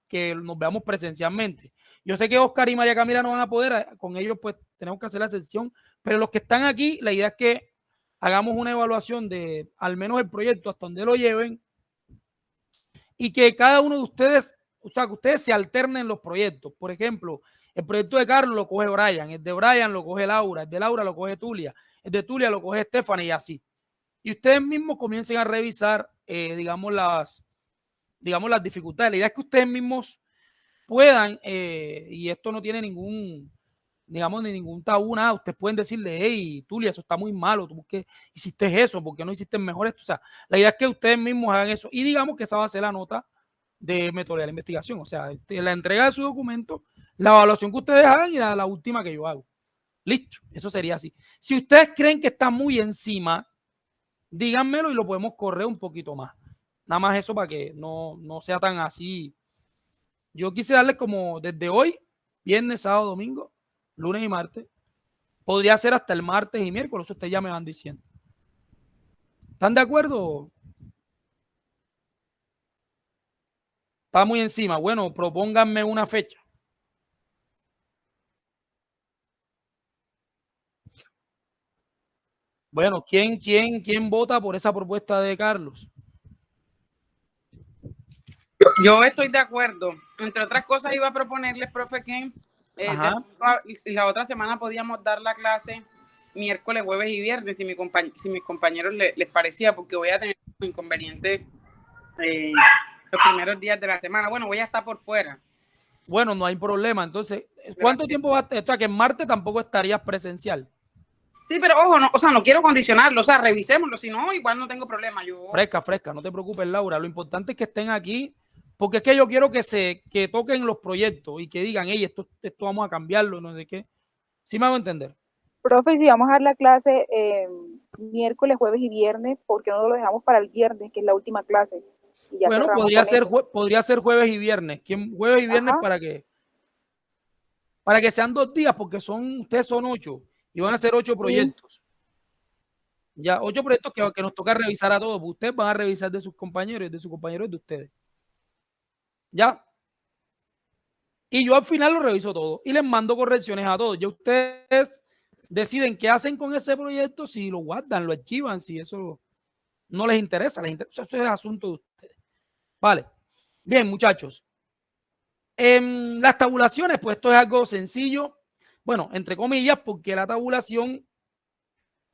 que nos veamos presencialmente. Yo sé que Oscar y María Camila no van a poder, con ellos pues tenemos que hacer la sesión, pero los que están aquí, la idea es que hagamos una evaluación de al menos el proyecto hasta donde lo lleven y que cada uno de ustedes, o sea, que ustedes se alternen los proyectos. Por ejemplo, el proyecto de Carlos lo coge Brian, el de Brian lo coge Laura, el de Laura lo coge Tulia, el de Tulia lo coge Stephanie y así. Y ustedes mismos comiencen a revisar, digamos, las dificultades. La idea es que ustedes mismos puedan, y esto no tiene ningún, digamos, ni ningún tabú, nada. Ustedes pueden decirle, hey, Tulia, eso está muy malo, tú qué hiciste eso, ¿por qué no hiciste mejor esto? O sea, la idea es que ustedes mismos hagan eso y digamos que esa va a ser la nota de metodología de investigación. O sea, la entrega de su documento, la evaluación que ustedes hagan y la última que yo hago. Listo, eso sería así. Si ustedes creen que está muy encima, díganmelo y lo podemos correr un poquito más. Nada más eso para que no sea tan así. Yo quise darles como desde hoy, viernes, sábado, domingo, lunes y martes. Podría ser hasta el martes y miércoles, ustedes ya me van diciendo. ¿Están de acuerdo? Está muy encima. Bueno, propónganme una fecha. Bueno, ¿quién vota por esa propuesta de Carlos? Yo estoy de acuerdo. Entre otras cosas, iba a proponerles, profe, que la otra semana podíamos dar la clase miércoles, jueves y viernes, si mis compañeros les parecía, porque voy a tener un inconveniente los primeros días de la semana. Bueno, voy a estar por fuera. Bueno, no hay problema. Entonces, ¿cuánto tiempo va a estar? O sea, que en martes tampoco estarías presencial. Sí, pero ojo, no quiero condicionarlo, o sea, revisémoslo, si no, igual no tengo problema. Fresca, no te preocupes, Laura. Lo importante es que estén aquí, porque es que yo quiero que toquen los proyectos y que digan, hey, esto vamos a cambiarlo, no sé qué. ¿Sí me hago entender? Profe, si vamos a dar la clase miércoles, jueves y viernes, ¿por qué no lo dejamos para el viernes, que es la última clase? Y ya bueno, podría ser jueves y viernes. Jueves y viernes para que sean 2 días, porque ustedes son 8 y van a ser 8 proyectos. Ya, 8 proyectos que nos toca revisar a todos. Ustedes van a revisar de sus compañeros y de sus compañeros de ustedes. Ya. Y yo al final lo reviso todo y les mando correcciones a todos. Ya ustedes deciden qué hacen con ese proyecto, si lo guardan, lo archivan, si eso no les interesa, eso es asunto de ustedes. Vale. Bien, muchachos. En las tabulaciones, pues esto es algo sencillo. Bueno, entre comillas, porque la tabulación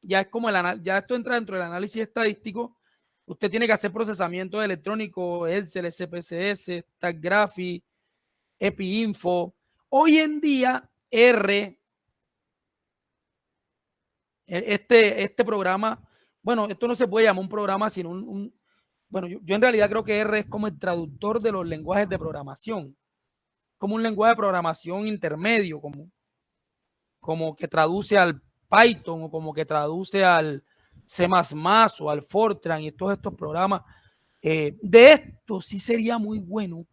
ya es como ya esto entra dentro del análisis estadístico. Usted tiene que hacer procesamiento electrónico, Excel, SPSS, StatGraphic, EpiInfo. Hoy en día, este programa, bueno, esto no se puede llamar un programa, sino bueno, yo en realidad creo que R es como el traductor de los lenguajes de programación, como un lenguaje de programación intermedio, como que traduce al Python o como que traduce al C++ o al Fortran y todos estos programas. De esto sí sería muy bueno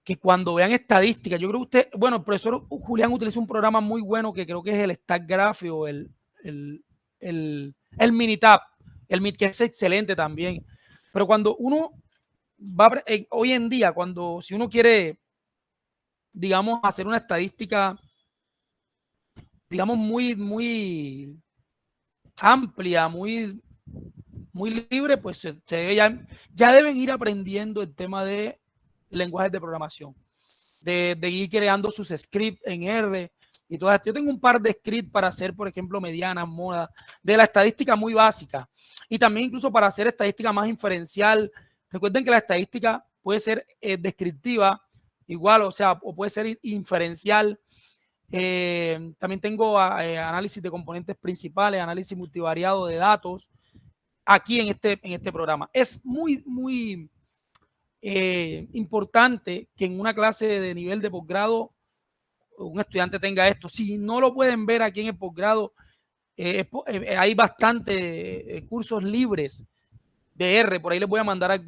que cuando vean estadísticas, yo creo que usted, bueno, el profesor Julián utiliza un programa muy bueno que creo que es el StatGraphic o el Minitab, que es excelente también. Pero cuando uno va, hoy en día, si uno quiere, digamos, hacer una estadística, digamos, muy amplia, muy libre, pues ya deben ir aprendiendo el tema de lenguajes de programación, de ir creando sus scripts en R y todas. Yo tengo un par de scripts para hacer, por ejemplo, medianas, modas, de la estadística muy básica y también incluso para hacer estadística más inferencial. Recuerden que la estadística puede ser descriptiva, igual, o sea, o puede ser inferencial. También tengo análisis de componentes principales, análisis multivariado de datos, aquí en este programa. Es muy importante que en una clase de nivel de posgrado un estudiante tenga esto. Si no lo pueden ver aquí en el posgrado, hay bastantes cursos libres de R. Por ahí les voy a mandar al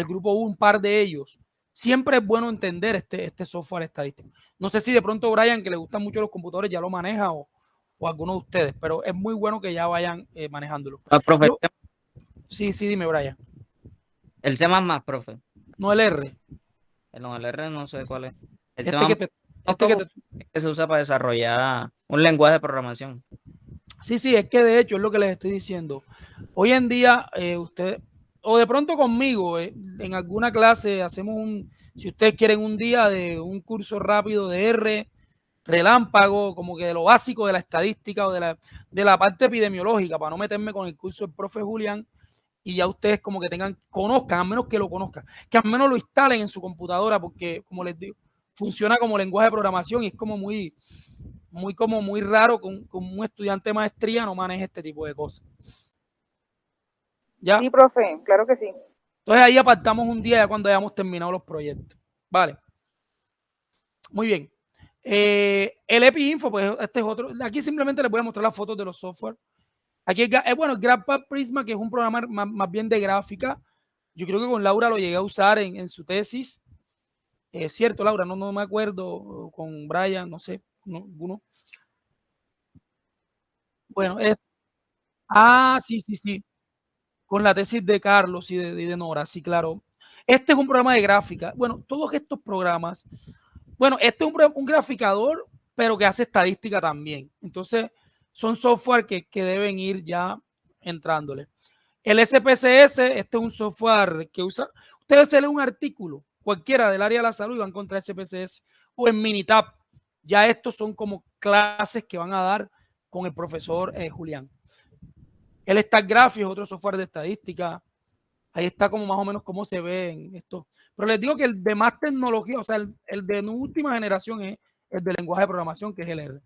grupo un par de ellos. Siempre es bueno entender este software estadístico. No sé si de pronto Brian, que le gustan mucho los computadores, ya lo maneja o alguno de ustedes, pero es muy bueno que ya vayan manejándolo. Profe, sí, dime, Brian. El C++, profe. No el R. No, el R no sé cuál es. El que se usa para desarrollar un lenguaje de programación. Sí, es que de hecho es lo que les estoy diciendo. Hoy en día, usted, o de pronto conmigo, en alguna clase hacemos si ustedes quieren, un día de un curso rápido de R, relámpago, como que de lo básico de la estadística o de la parte epidemiológica, para no meterme con el curso del profe Julián, y ya ustedes como que conozcan, al menos que lo conozcan, que al menos lo instalen en su computadora, porque como les digo, funciona como lenguaje de programación y es como muy raro con un estudiante de maestría no maneje este tipo de cosas. ¿Ya? Sí, profe, claro que sí. Entonces ahí apartamos un día ya cuando hayamos terminado los proyectos. Vale. Muy bien. El EpiInfo, pues este es otro. Aquí simplemente les voy a mostrar las fotos de los software. Aquí el GrabPad Prisma, que es un programa más bien de gráfica. Yo creo que con Laura lo llegué a usar en su tesis. Es cierto, Laura, no me acuerdo. Con Brian, no sé, alguno. Bueno, sí. Con la tesis de Carlos y de Nora, sí, claro. Este es un programa de gráfica. Bueno, todos estos programas. Bueno, este es un graficador, pero que hace estadística también. Entonces, son software que deben ir ya entrándole. El SPSS, este es un software que usa. Ustedes se leen un artículo, cualquiera del área de la salud, y van a encontrar SPSS o en Minitab. Ya estos son como clases que van a dar con el profesor Julián. El StatGraphic es otro software de estadística. Ahí está como más o menos cómo se ve en esto. Pero les digo que el de más tecnología, o sea, el de última generación es el de lenguaje de programación, que es el R.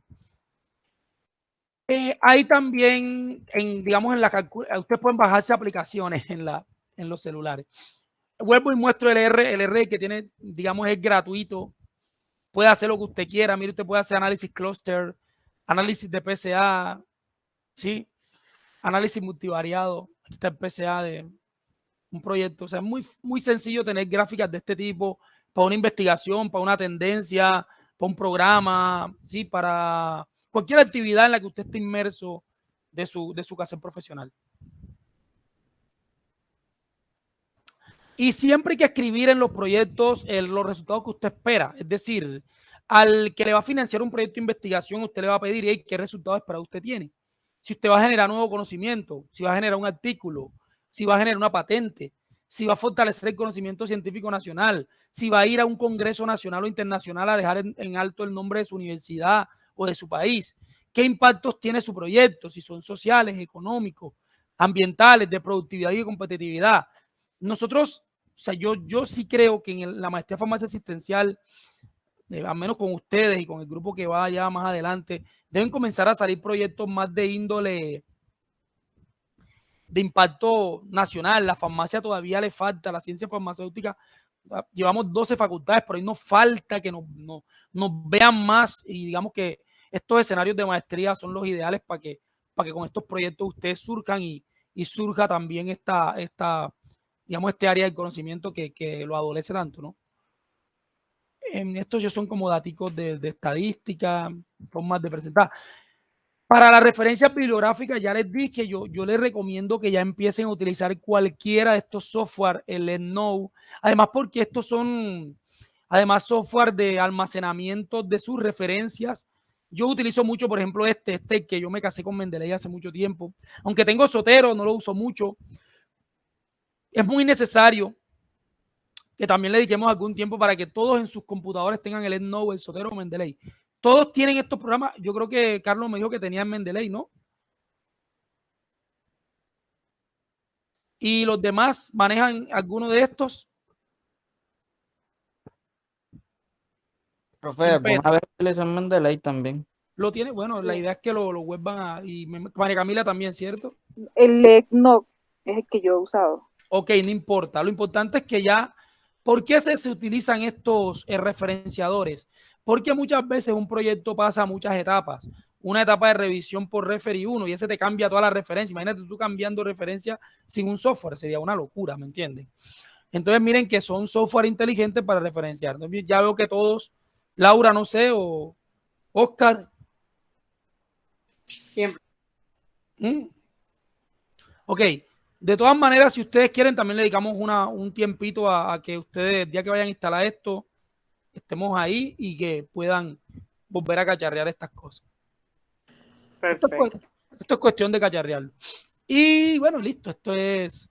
Hay también, digamos, en la calculadora, ustedes pueden bajarse aplicaciones en los celulares. Vuelvo y muestro el R que tiene, digamos, es gratuito. Puede hacer lo que usted quiera. Mire, usted puede hacer análisis cluster, análisis de PCA, ¿sí? Análisis multivariado. Aquí está el PCA de un proyecto. O sea, es muy sencillo tener gráficas de este tipo para una investigación, para una tendencia, para un programa, ¿sí? Para cualquier actividad en la que usted esté inmerso de su quehacer profesional. Y siempre hay que escribir en los proyectos los resultados que usted espera. Es decir, al que le va a financiar un proyecto de investigación, usted le va a pedir, hey, ¿qué resultados esperado usted tiene? Si usted va a generar nuevo conocimiento, si va a generar un artículo, si va a generar una patente, si va a fortalecer el conocimiento científico nacional, si va a ir a un congreso nacional o internacional a dejar en alto el nombre de su universidad o de su país. ¿Qué impactos tiene su proyecto? Si son sociales, económicos, ambientales, de productividad y de competitividad. Nosotros, o sea, yo sí creo que en la maestría de farmacia asistencial, al menos con ustedes y con el grupo que va ya más adelante, deben comenzar a salir proyectos más de índole de impacto nacional. La farmacia todavía le falta, la ciencia farmacéutica, llevamos 12 facultades, pero ahí nos falta que nos vean más y digamos que estos escenarios de maestría son los ideales para que con estos proyectos ustedes surjan y surja también digamos, este área del conocimiento que lo adolece tanto, ¿no? Estos ya son como datos de estadística, formas de presentar. Para las referencias bibliográficas, ya les dije que yo les recomiendo que ya empiecen a utilizar cualquiera de estos software, el EndNote, además porque estos son, además, software de almacenamiento de sus referencias. Yo utilizo mucho, por ejemplo, que yo me casé con Mendeley hace mucho tiempo, aunque tengo Zotero, no lo uso mucho. Es muy necesario que también le dediquemos algún tiempo para que todos en sus computadores tengan el EndNote, el Zotero o Mendeley. Todos tienen estos programas. Yo creo que Carlos me dijo que tenía Mendeley, ¿no? Y los demás manejan alguno de estos. Profe, vamos a ver el examen de ley también. Lo tiene, bueno, la idea es que lo vuelvan a... Y María Camila también, ¿cierto? El EndNote es el que yo he usado. Ok, no importa. Lo importante es que ya... ¿Por qué se utilizan estos referenciadores? Porque muchas veces un proyecto pasa muchas etapas. Una etapa de revisión por referee 1 y ese te cambia toda la referencia. Imagínate tú cambiando referencia sin un software. Sería una locura, ¿me entienden? Entonces miren que son software inteligentes para referenciar. Entonces, ya veo que todos, Laura, no sé, o Oscar. Siempre. Ok. De todas maneras, si ustedes quieren, también le dedicamos un tiempito a que ustedes, ya que vayan a instalar esto, estemos ahí y que puedan volver a cacharrear estas cosas. Perfecto. Esto es cuestión de cacharrearlo. Y bueno, listo. Esto es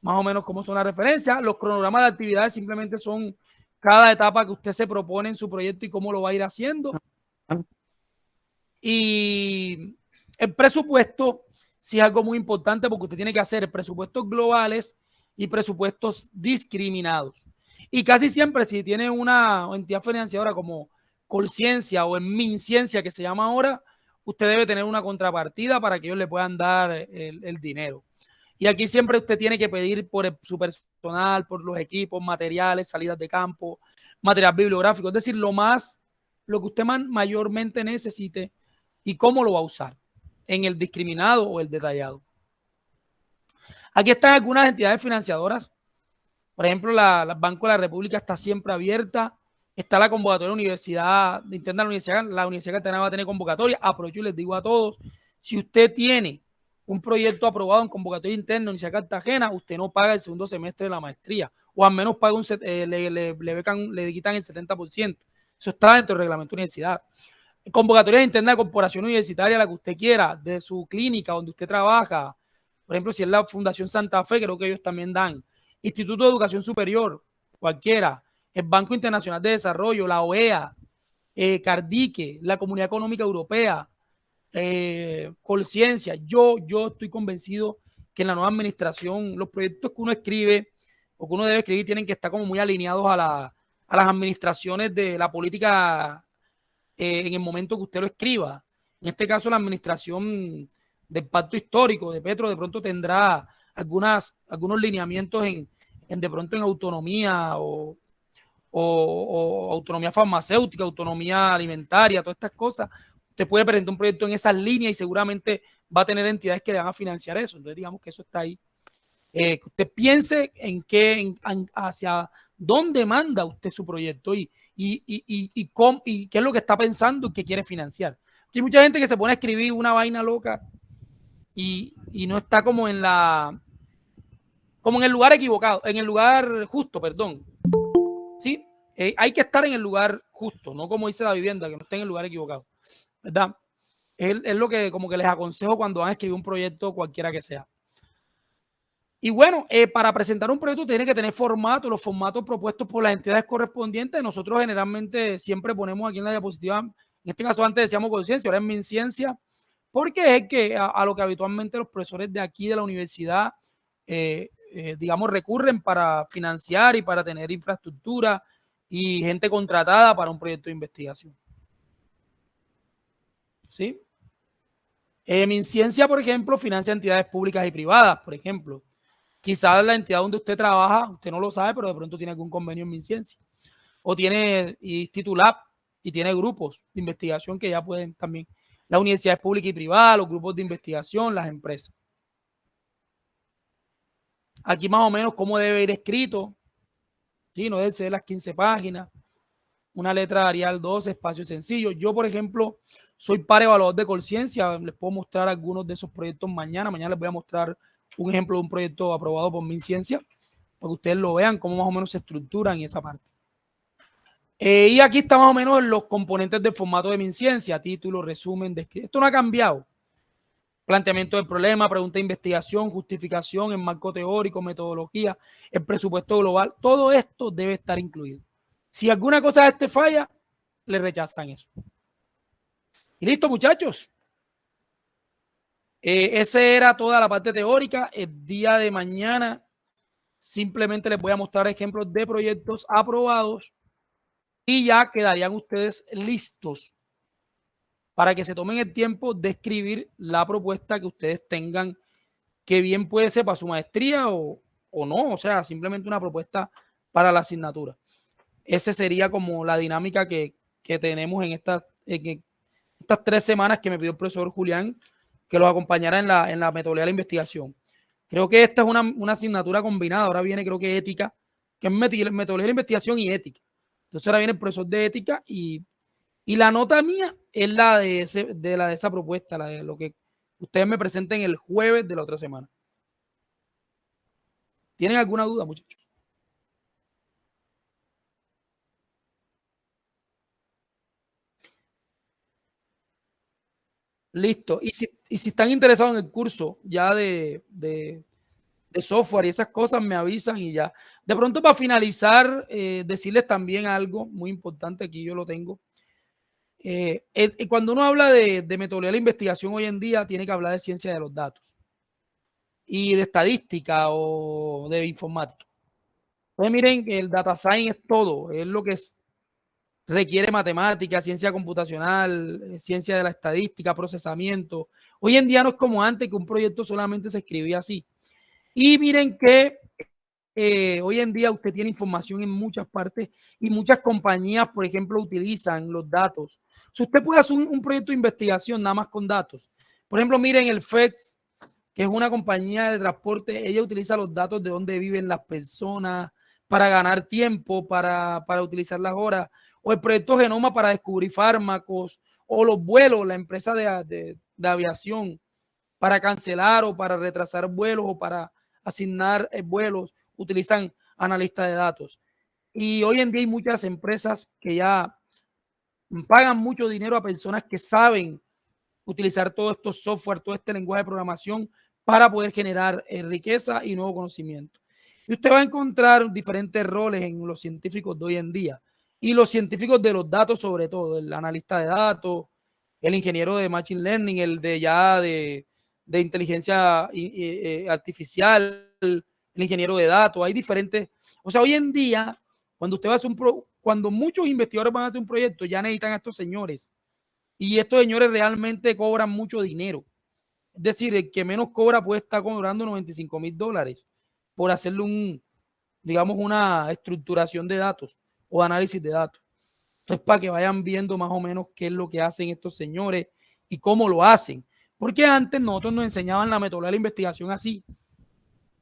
más o menos cómo son las referencias. Los cronogramas de actividades simplemente son cada etapa que usted se propone en su proyecto y cómo lo va a ir haciendo. Y el presupuesto sí es algo muy importante porque usted tiene que hacer presupuestos globales y presupuestos discriminados. Y casi siempre, si tiene una entidad financiadora como Colciencia o en MinCiencia, que se llama ahora, usted debe tener una contrapartida para que ellos le puedan dar el dinero. Y aquí siempre usted tiene que pedir por su personal, por los equipos, materiales, salidas de campo, material bibliográfico, es decir, lo que usted mayormente necesite y cómo lo va a usar, en el discriminado o el detallado. Aquí están algunas entidades financiadoras. Por ejemplo, el Banco de la República está siempre abierta. Está la convocatoria de la universidad, de interna la Universidad Cartagena va a tener convocatoria. Aprovecho y les digo a todos, si usted tiene un proyecto aprobado en convocatoria interna de la Universidad Cartagena, usted no paga el segundo semestre de la maestría, o al menos paga le quitan el 70%. Eso está dentro del reglamento de universidad. Convocatoria interna de corporación universitaria, la que usted quiera, de su clínica, donde usted trabaja. Por ejemplo, si es la Fundación Santa Fe, creo que ellos también dan. Instituto de Educación Superior, cualquiera. El Banco Internacional de Desarrollo, la OEA, Cardique, la Comunidad Económica Europea, Colciencia. Yo estoy convencido que en la nueva administración los proyectos que uno escribe o que uno debe escribir tienen que estar como muy alineados a las administraciones de la política en el momento que usted lo escriba. En este caso, la administración del pacto histórico de Petro de pronto tendrá algunos lineamientos de pronto en autonomía o autonomía farmacéutica, autonomía alimentaria, todas estas cosas. Usted puede presentar un proyecto en esas líneas y seguramente va a tener entidades que le van a financiar eso. Entonces, digamos que eso está ahí. Que usted piense hacia dónde manda usted su proyecto y qué es lo que está pensando y qué quiere financiar. Hay mucha gente que se pone a escribir una vaina loca y no está como en el lugar equivocado, en el lugar justo, perdón. ¿Sí? Hay que estar en el lugar justo, no como dice la vivienda, que no esté en el lugar equivocado, ¿verdad? Es lo que como que les aconsejo cuando van a escribir un proyecto, cualquiera que sea. Y bueno, para presentar un proyecto tiene que tener formato, los formatos propuestos por las entidades correspondientes. Nosotros generalmente siempre ponemos aquí en la diapositiva, en este caso antes decíamos Conciencia, ahora es MinCiencia, porque es que a lo que habitualmente los profesores de aquí de la universidad, digamos, recurren para financiar y para tener infraestructura y gente contratada para un proyecto de investigación. ¿Sí? MinCiencia, por ejemplo, financia entidades públicas y privadas, por ejemplo. Quizás la entidad donde usted trabaja, usted no lo sabe, pero de pronto tiene algún convenio en MinCiencia. O tiene Institulab y tiene grupos de investigación que ya pueden también. Las universidades públicas y privadas, los grupos de investigación, las empresas. Aquí más o menos cómo debe ir escrito. ¿Sí? No debe ser las 15 páginas. Una letra Arial 12, espacio sencillo. Yo, por ejemplo, soy par evaluador de conciencia. Les puedo mostrar algunos de esos proyectos mañana. Mañana les voy a mostrar un ejemplo de un proyecto aprobado por MinCiencia, para que ustedes lo vean, cómo más o menos se estructuran en esa parte. Y aquí está más o menos los componentes del formato de MinCiencia: título, resumen, descripción. Esto no ha cambiado. Planteamiento del problema, pregunta de investigación, justificación, el marco teórico, metodología, el presupuesto global. Todo esto debe estar incluido. Si alguna cosa de este falla, le rechazan eso. Y listo, muchachos. Esa era toda la parte teórica. El día de mañana simplemente les voy a mostrar ejemplos de proyectos aprobados y ya quedarían ustedes listos para que se tomen el tiempo de escribir la propuesta que ustedes tengan, que bien puede ser para su maestría o no, o sea, simplemente una propuesta para la asignatura. Esa sería como la dinámica que tenemos en estas 3 semanas que me pidió el profesor Julián que los acompañara en la metodología de la investigación. Creo que esta es una asignatura combinada. Ahora viene, creo que ética, que es metodología de la investigación y ética. Entonces ahora viene el profesor de ética y la nota mía es la de esa propuesta, la de lo que ustedes me presenten el jueves de la otra semana. ¿Tienen alguna duda, muchachos? Listo. Y si están interesados en el curso ya de software y esas cosas, me avisan y ya. De pronto, para finalizar, decirles también algo muy importante, aquí yo lo tengo. Cuando uno habla de metodología de la investigación hoy en día, tiene que hablar de ciencia de los datos y de estadística o de informática. Entonces, miren, el data science es todo, es lo que requiere matemática, ciencia computacional, ciencia de la estadística, procesamiento. Hoy en día no es como antes, que un proyecto solamente se escribía así. Y miren que hoy en día usted tiene información en muchas partes y muchas compañías, por ejemplo, utilizan los datos. Si usted puede hacer un proyecto de investigación nada más con datos. Por ejemplo, miren el FedEx, que es una compañía de transporte, ella utiliza los datos de dónde viven las personas para ganar tiempo, para utilizar las horas, o el proyecto Genoma para descubrir fármacos, o los vuelos, la empresa de aviación para cancelar o para retrasar vuelos o para asignar vuelos, utilizan analistas de datos. Y hoy en día hay muchas empresas que ya pagan mucho dinero a personas que saben utilizar todos estos software, todo este lenguaje de programación para poder generar riqueza y nuevo conocimiento. Y usted va a encontrar diferentes roles en los científicos de hoy en día y los científicos de los datos, sobre todo el analista de datos, el ingeniero de machine learning, el de inteligencia artificial, el ingeniero de datos. Hay diferentes, o sea, hoy en día, cuando usted va a hacer cuando muchos investigadores van a hacer un proyecto, ya necesitan a estos señores. Y estos señores realmente cobran mucho dinero. Es decir, el que menos cobra puede estar cobrando $95,000 por hacerle digamos, una estructuración de datos o análisis de datos. Entonces, para que vayan viendo más o menos qué es lo que hacen estos señores y cómo lo hacen. Porque antes nosotros nos enseñaban la metodología de la investigación así.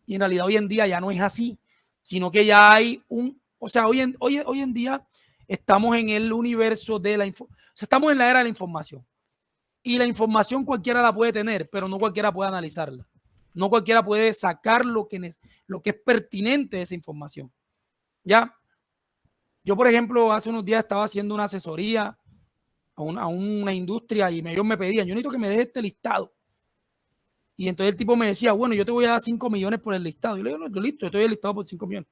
Y en realidad hoy en día ya no es así, sino que ya hay o sea, hoy en día estamos en el universo de o sea, estamos en la era de la información. Y la información cualquiera la puede tener, pero no cualquiera puede analizarla. No cualquiera puede sacar lo que es pertinente de esa información. ¿Ya? Yo, por ejemplo, hace unos días estaba haciendo una asesoría a una industria y ellos me pedían, yo necesito que me dejes este listado. Y entonces el tipo me decía, bueno, yo te voy a dar 5 millones por el listado. Y yo le digo, no, yo listo, yo estoy el listado por 5 millones.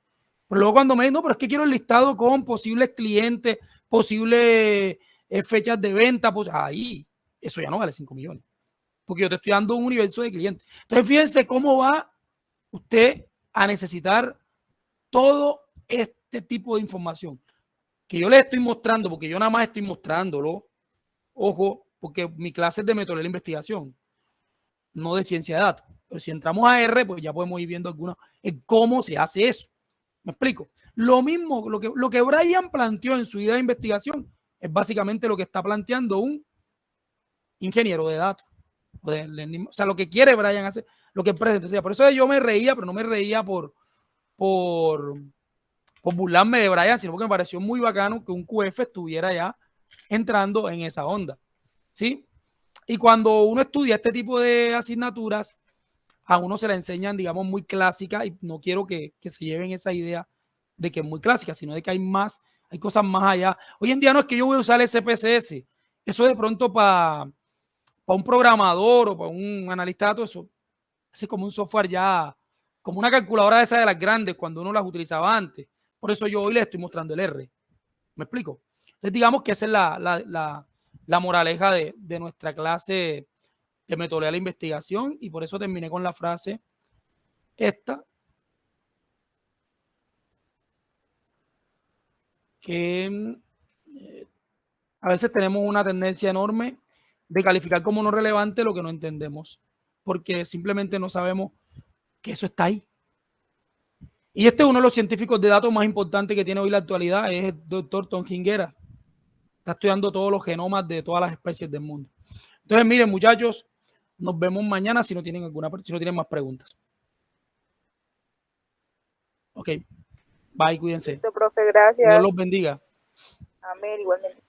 Pero luego cuando me dice, no, pero es que quiero el listado con posibles clientes, posibles fechas de venta, pues ahí, eso ya no vale 5 millones. Porque yo te estoy dando un universo de clientes. Entonces fíjense cómo va usted a necesitar todo este tipo de información que yo les estoy mostrando, porque yo nada más estoy mostrándolo, ojo, porque mi clase es de metodología de investigación, no de ciencia de datos. Pero si entramos a R, pues ya podemos ir viendo algunas en cómo se hace eso. ¿Me explico? Lo mismo, lo que Brian planteó en su idea de investigación es básicamente lo que está planteando un ingeniero de datos. O sea, lo que quiere Brian hacer, lo que presenta. Por eso yo me reía, pero no me reía por burlarme de Brian, sino porque me pareció muy bacano que un QF estuviera ya entrando en esa onda. ¿Sí? Y cuando uno estudia este tipo de asignaturas, a uno se la enseñan, digamos, muy clásica, y no quiero que se lleven esa idea de que es muy clásica, sino de que hay más, hay cosas más allá. Hoy en día no es que yo voy a usar el SPSS, eso de pronto para un programador o para un analista de datos, eso es como un software ya, como una calculadora de esas de las grandes, cuando uno las utilizaba antes. Por eso yo hoy les estoy mostrando el R. ¿Me explico? Entonces digamos que esa es la moraleja de nuestra clase de metodología de la investigación, y por eso terminé con la frase esta, que a veces tenemos una tendencia enorme de calificar como no relevante lo que no entendemos, porque simplemente no sabemos que eso está ahí. Y este es uno de los científicos de datos más importantes que tiene hoy la actualidad, es el doctor Tom Hinguera. Está estudiando todos los genomas de todas las especies del mundo. Entonces, miren, muchachos, nos vemos mañana si no tienen más preguntas. Ok. Bye, cuídense. Listo, profe, gracias. Dios los bendiga. Amén, igualmente.